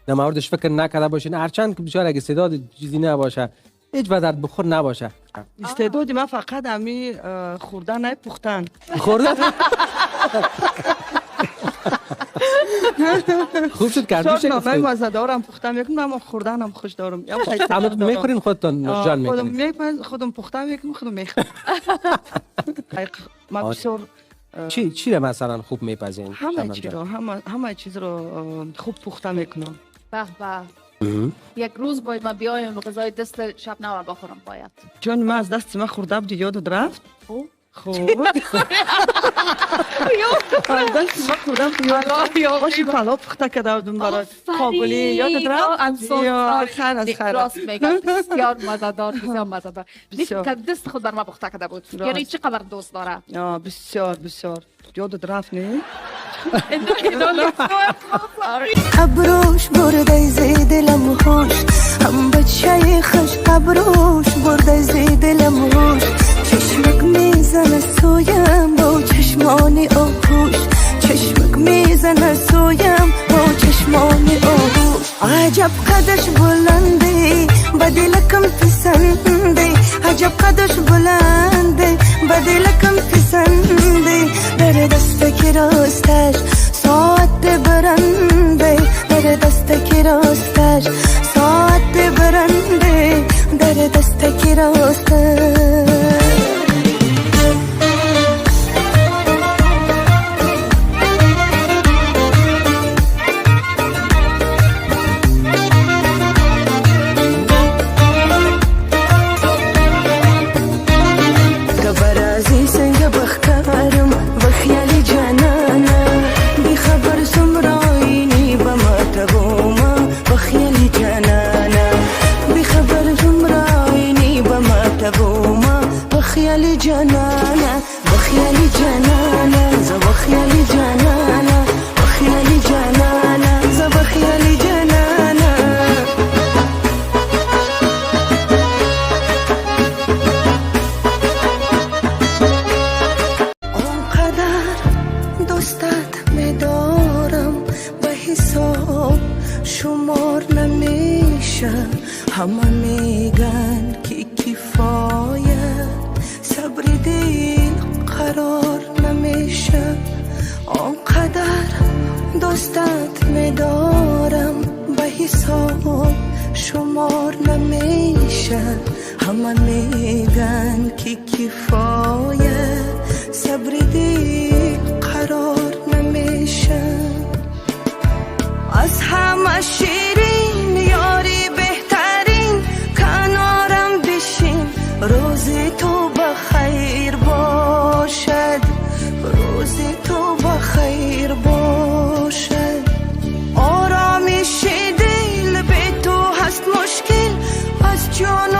در موردش فکر نکرده باشین، هرچند که بسیار اگه استعداد چیزی نباشه هیچ به درد بخور نباشه. استعدادی من فقط همی خوردن پختن. خوردن خوب شد کردوش من مزه دارم پختن میکنم، من خوردنم خوش دارم. اما میخورین خودتان جان خودم میکنین؟ خودم پختن میکنم، خودم میخورم. من بسیار چی رو مثلا خوب میپزین؟ همه چیز رو خوب پخته میکنم. به به. یک روز باید من بیایم غذای دست شبنم بخورم باید. چون من از دست من خورده بودی یادت رفت؟ خوب. از دست من خورده بودی یادت رفت؟ باشی پلاو پخته کرده بودم برای کابلی یادت رفت؟ یا خیر از خیر. راست میگم، بسیار مزه‌دار، بسیار مزه‌دار. بسیار. که دست خود بر ما پخته کرده بود. یعنی چقدر دوست داره. بسیار بسیار یادت رفت نه؟ ابروش برده زی دلم خوش، هم بچه خوش ابروش برده زی دلم خوش. چشمک میزنه سویم با چشمانی آهوش، چشمک میزنه سویم با چشمانی آهوش. عجب قدش بلنده بدلکم پسنده، عجب قدش بلنده بدلکم پسنده. در دست کی راستش ساعت برنده، در دست کی راستش ساعت برنده، در دست کی راستش. بخیالی جانانه بخیالی جانانه ز بخیالی جانانه بخیالی جانانه ز بخیالی جانانه. اونقدر دوستت میدارم به حساب شمار نمیشه، همه میگن که کفایه صبر دل قرار نمیشه. آنقدر دوستت میدارم به حساب شمار نمیشه، همه میگن که کفایه صبر دل قرار نمیشه. از همه شیرین یاری بهترین کنارم بشین، روزی تو بخیر باشد، روزی تو بخیر باشد. آرامش دل به تو هست مشکل، از جان